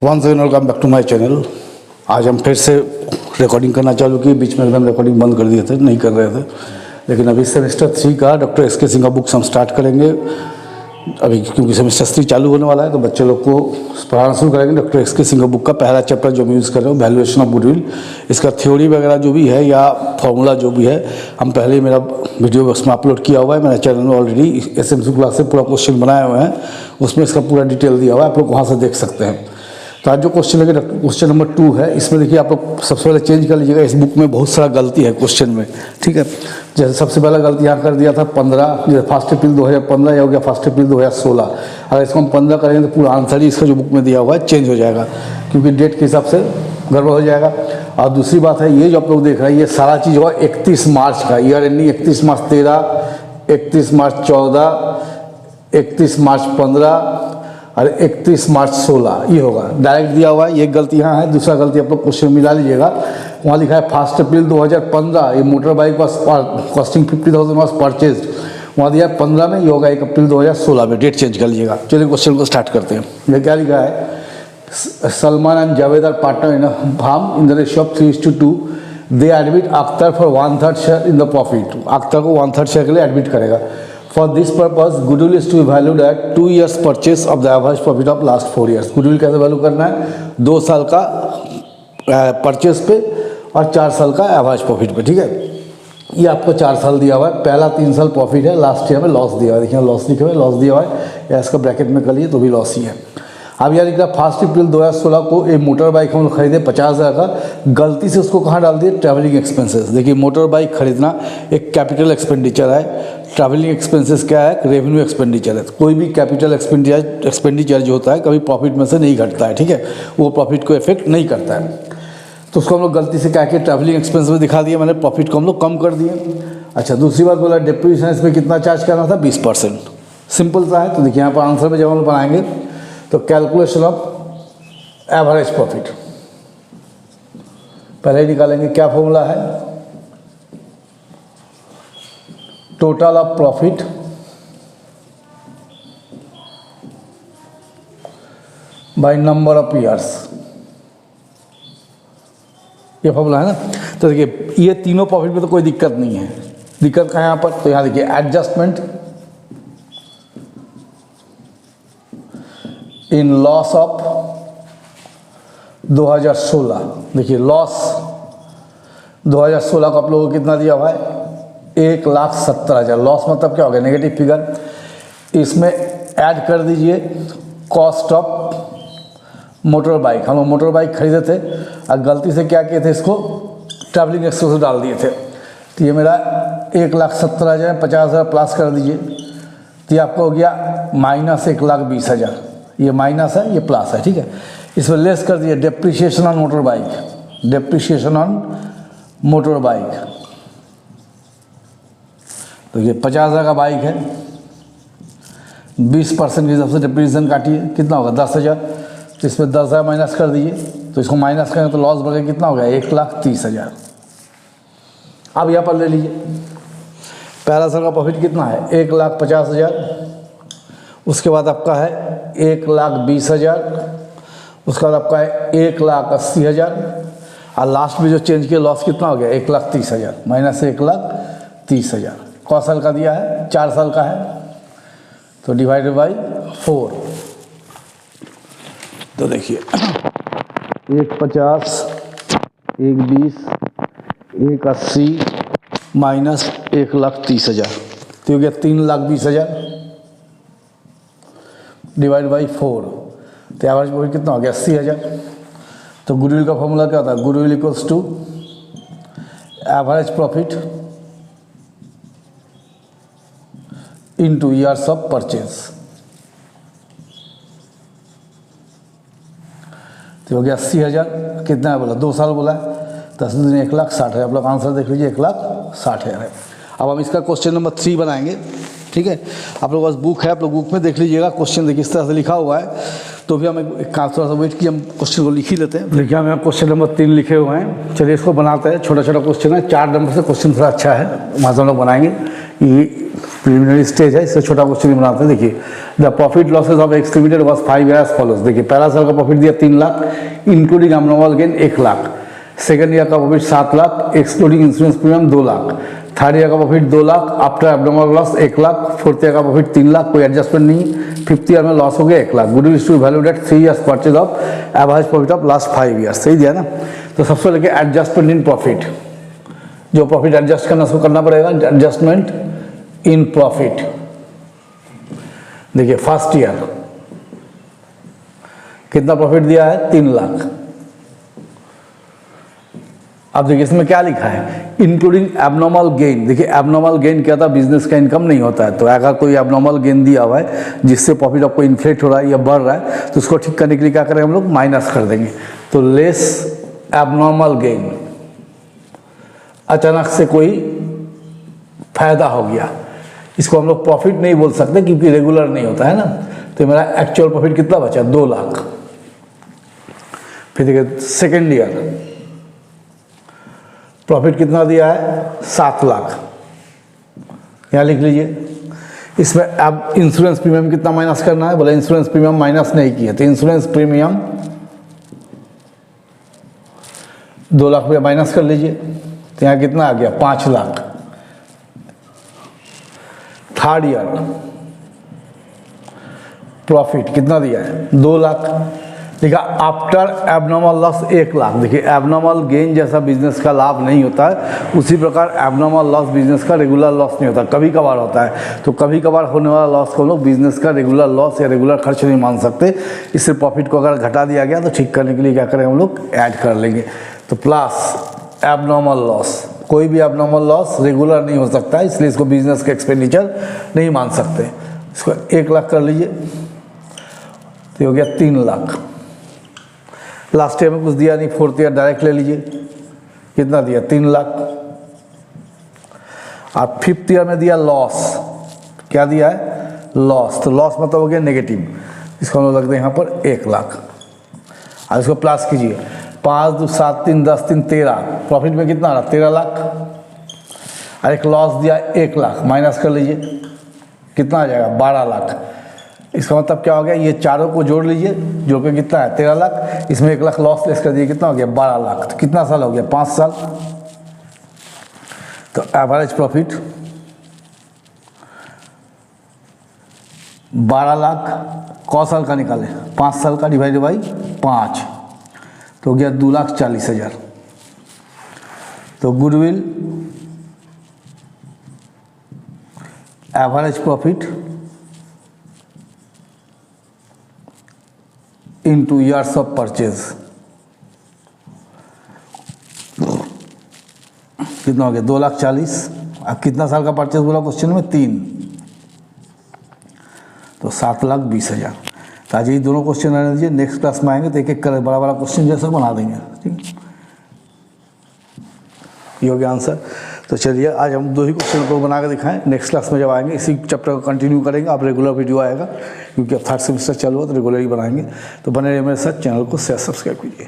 Once again welcome back to my channel. आज हम फिर से रिकॉर्डिंग करना चालू किए। बीच में एकदम रिकॉर्डिंग बंद कर दिए थे, नहीं कर रहे थे। लेकिन अभी सेमेस्टर 3 का डॉक्टर एस के सिंह का बुक्स हम स्टार्ट करेंगे अभी, क्योंकि सेमेस्टर 3 चालू होने वाला है तो बच्चे लोग को पढ़ाना शुरू करेंगे। डॉक्टर एस के सिंह का बुक का पहला चैप्टर जो हम यूज़ कर रहे हो, वैल्यूएशन ऑफ गुडविल, इसका थ्योरी वगैरह जो भी है या फॉर्मूला जो भी है, हम पहले ही मेरा वीडियो उसमें अपलोड किया हुआ है। मेरा चैनल में ऑलरेडी SMC क्लास से पूरा क्वेश्चन बनाए हुए हैं, उसमें इसका पूरा डिटेल दिया हुआ है, आप लोग वहाँ से देख सकते हैं। तो आज जो क्वेश्चन लगे क्वेश्चन नंबर 2 है। इसमें देखिए आप लोग सबसे पहले चेंज कर लीजिएगा, इस बुक में बहुत सारा गलती है क्वेश्चन में, ठीक है। जैसे सबसे पहला गलती यहाँ कर दिया था 15, जैसे 1 अप्रैल 2015 या हो गया 1 अप्रैल 2016। अगर इसको हम 15 करेंगे तो पूरा आंसर ही इसका जो बुक में दिया हुआ है चेंज हो जाएगा, क्योंकि डेट के हिसाब से गड़बड़ हो जाएगा। और दूसरी बात है, ये जो आप लोग देख रहे हैं ये सारा चीज़ होगा 31 मार्च का, ईयर एंडिंग 31 मार्च 13, 31 मार्च 14, 31 मार्च 15 और 31 मार्च 16, ये होगा डायरेक्ट दिया हुआ है। ये गलती यहाँ है। दूसरा गलती आप लोग क्वेश्चन मिला लीजिएगा, वहाँ लिखा है 1 अप्रैल 2015, ये motor bike was costing 50,000 was purchase, वहाँ दिया है 15 में, ये होगा 1 अप्रैल 2016 में। डेट चेंज कर लीजिएगा। चलिए क्वेश्चन को स्टार्ट करते हैं। ये क्या लिखा है, Salman and Javed are partner in firm in the ratio of 3:2। They admit Akhtar for 1/3 share in the profit. Akhtar को 1/3 शेयर के लिए एडमिट करेगा। For this purpose, goodwill is to be valued at 2 years purchase of the average profit of last 4 years. goodwill कैसे value करना है, 2 साल का purchase पे और 4 साल का एवरेज प्रॉफिट पे, ठीक है। ये आपको 4 साल दिया हुआ है, पहला 3 साल प्रॉफिट है, लास्ट ईयर में लॉस दिया हुआ है। देखिए लॉस लिखा हुआ है, लॉस दिया हुआ है, या इसका ब्रैकेट में कर लिए तो भी लॉस ही है। अब यह लिख रहा है 1 अप्रैल 2016 को एक मोटर बाइक हम खरीदे 50,000 का, गलती से उसको कहाँ डाल दिए, ट्रैवलिंग एक्सपेंसेस। देखिए मोटर बाइक खरीदना एक कैपिटल एक्सपेंडिचर है, ट्रैवलिंग एक्सपेंसेस क्या है, रेवेन्यू एक्सपेंडिचर है। कोई भी कैपिटल एक्सपेंडिचर जो होता है कभी प्रॉफिट में से नहीं घटता है, ठीक है, वो प्रॉफिट को इफेक्ट नहीं करता है। तो उसको हम लोग गलती से क्या किया, ट्रैवलिंग एक्सपेंस में दिखा दिया, मैंने प्रॉफिट को हम लोग कम कर दिए। अच्छा, दूसरी बात बोला डिप्रीशिएशन इसमें कितना चार्ज करना था, 20%। सिंपल सा है। तो देखिए यहाँ पर आंसर में जब हम लोग बनाएंगे तो कैलकुलेशन ऑफ एवरेज प्रॉफिट पहले निकालेंगे। क्या फॉर्मूला है, total of profit by number of years, ये फॉर्मूला है ना। तो देखिए ये तीनों प्रॉफिट में तो कोई दिक्कत नहीं है। दिक्कत कहाँ यहाँ पर, तो यहाँ देखिए एडजस्टमेंट इन लॉस ऑफ 2016। देखिए लॉस 2016 को आप लोगों को कितना दिया हुआ है, 1,70,000। लॉस मतलब क्या हो गया, नेगेटिव फिगर। इसमें ऐड कर दीजिए कॉस्ट ऑफ मोटर बाइक। हम लोग मोटर बाइक खरीदे थे और गलती से क्या किए थे, इसको ट्रैवलिंग एक्सपेंस डाल दिए थे। तो ये मेरा 1,70,000, 50,000 प्लस कर दीजिए, तो ये आपको हो गया माइनस 1,20,000। ये माइनस है, ये प्लस है, ठीक है। इसमें लेस कर दिए depreciation on motor bike, depreciation on motor bike. तो ये 50,000 का बाइक है, 20% के हिसाब से डेप्रिसिएशन काटिए, कितना होगा 10,000। तो इसमें 10,000 माइनस कर दीजिए, तो इसको माइनस करें तो लॉस बढ़ कितना हो गया, 1,30,000। अब यहाँ पर ले लीजिए, पहला साल का प्रॉफिट कितना है, 1,50,000। उसके बाद आपका है 1,20,000, उसके बाद आपका है 1,80,000, और लास्ट में जो चेंज किया लॉस कितना हो गया, 1,30,000 माइनस 1,30,000। कौन साल का दिया है, 4 साल का है, तो डिवाइडेड बाई 4। तो देखिए 1,50, 1,20, 1,80 माइनस 1,30,000, तो हो गया 3,20,000 डिवाइड बाई 4। तो एवरेज प्रॉफिट कितना हो गया, 80,000। तो गुडविल का फॉर्मूला क्या होता है, goodwill equals to average profit into years of purchase. तो हो गया 80,000, कितना है बोला, 2 साल बोला है, 10 दिन 1,60,000। आप लोग आंसर देख लीजिए, 1,60,000 है। अब हम इसका क्वेश्चन नंबर 3 बनाएंगे, ठीक है। आप लोग पास बुक है, आप लोग बुक में देख लीजिएगा, क्वेश्चन देखिए इस तरह से लिखा हुआ है। तो भी हम एक थोड़ा सा वेट किए, हम क्वेश्चन को लिख ही लेते हैं। देखिए हम यहाँ क्वेश्चन नंबर 3 लिखे हुए हैं। चलिए इसको बनाते हैं। छोटा छोटा क्वेश्चन है, 4 नंबर से क्वेश्चन थोड़ा अच्छा है, वहाँ से हम लोग बनाएंगे। ये प्रिलिमिनरी स्टेज है, इससे छोटा क्वेश्चन बनाते हैं। देखिए, the profit losses of X limited was 5 as follows. देखिए, पहला साल का प्रॉफिट दिया 3 lakh including abnormal gain 1 lakh, second year का profit 7 lakh excluding insurance premium 2 lakh, third year का profit 2 lakh after abnormal loss 1 lakh, fourth year का प्रॉफिट 3 लाख, कोई एडजस्टमेंट नहीं, फिफ्थ ईयर में लॉस हो गया 1 lakh. Goodwill is to valued at 3 years purchase of average profit of last 5 years. सही दिया ना। तो सबसे पहले एडजस्टमेंट इन प्रॉफिट, जो प्रॉफिट एडजस्ट करना उसको करना पड़ेगा, एडजस्टमेंट इन प्रॉफिट। देखिए, फर्स्ट ईयर कितना प्रॉफिट दिया है 3 लाख। अब देखिए इसमें क्या लिखा है, इंक्लूडिंग एबनॉर्मल गेन। देखिए एबनॉर्मल गेन क्या था, बिजनेस का इनकम नहीं होता है, तो अगर कोई एबनॉर्मल गेन दिया हुआ है जिससे प्रॉफिट आपको इन्फ्लेट हो रहा है या बढ़ रहा है, तो उसको ठीक करने के लिए क्या करेंगे हम लोग, माइनस कर देंगे। तो लेस एबनॉर्मल गेन, अचानक से कोई फायदा हो गया, इसको हम लोग प्रॉफिट नहीं बोल सकते क्योंकि रेगुलर नहीं होता है ना। तो मेरा एक्चुअल प्रॉफिट कितना बचा, 2 लाख। फिर देखिए सेकेंड ईयर प्रॉफिट कितना दिया है, 7 लाख, यहाँ लिख लीजिए। इसमें अब इंश्योरेंस प्रीमियम कितना माइनस करना है, बोले इंश्योरेंस प्रीमियम माइनस नहीं किया, तो इंश्योरेंस प्रीमियम 2 लाख रुपया माइनस कर लीजिए, तो यहाँ कितना आ गया, 5 लाख। थर्ड ईयर प्रॉफिट कितना दिया है, 2 लाख। देखा आफ्टर एबनॉर्मल लॉस 1 लाख। देखिए एबनॉर्मल गेन जैसा बिजनेस का लाभ नहीं होता है, उसी प्रकार एबनॉर्मल लॉस बिजनेस का रेगुलर लॉस नहीं होता, कभी कभार होता है। तो कभी कभार होने वाला लॉस को हम लोग बिजनेस का रेगुलर लॉस या रेगुलर खर्च नहीं मान सकते। इससे प्रॉफिट को अगर घटा दिया गया तो ठीक करने के लिए क्या करें हम लोग, ऐड कर लेंगे। तो प्लस एबनॉर्मल लॉस, कोई भी एबनॉर्मल लॉस रेगुलर नहीं हो सकता है, इसलिए इसको बिजनेस का एक्सपेंडिचर नहीं मान सकते। इसको 1 लाख कर लीजिए, तो हो गया 3 लाख। लास्ट ईयर में कुछ दिया नहीं, फोर्थ ईयर डायरेक्ट ले लीजिए, कितना दिया, 3 लाख। और फिफ्थ ईयर में दिया लॉस, क्या दिया है, लॉस। तो लॉस मतलब हो गया नेगेटिव, इसको हम लोग लगते हैं यहाँ पर 1 लाख। और इसको प्लस कीजिए, 5 2 7 3 10 3 13, प्रॉफिट में कितना आ रहा, 13 लाख। और एक लॉस दिया 1 लाख, माइनस कर लीजिए, कितना आ जाएगा, 12 लाख। इसका मतलब क्या हो गया, ये चारों को जोड़ लीजिए, जो कि कितना है, 13 लाख। इसमें 1 लाख लॉस लेस कर दिए, कितना हो गया, 12 लाख। तो कितना साल हो गया, 5 साल। तो एवरेज प्रॉफिट 12 लाख, कौ साल का निकाले, 5 साल का, डिवाइड बाई 5, तो हो गया 2,40,000। तो goodwill average profit into years of purchase कितना हो गया, 2,40,000। अब कितना साल का परचेज बोला क्वेश्चन में, 3, तो 7,20,000। तो आज ये दोनों क्वेश्चन रहने दीजिए, नेक्स्ट क्लास में आएंगे तो एक एक कर बड़ा बड़ा क्वेश्चन जैसा बना देंगे। ठीक, ये हो गया आंसर। तो चलिए आज हम 2 ही क्वेश्चन को बना के दिखाएं, नेक्स्ट क्लास में जब आएंगे इसी चैप्टर को कंटिन्यू करेंगे। आप रेगुलर वीडियो आएगा क्योंकि अब 3rd सेमेस्टर चालू हो तो रेगुलर ही बनाएंगे। तो बने रहिए मेरे साथ, चैनल को सब्सक्राइब कीजिए।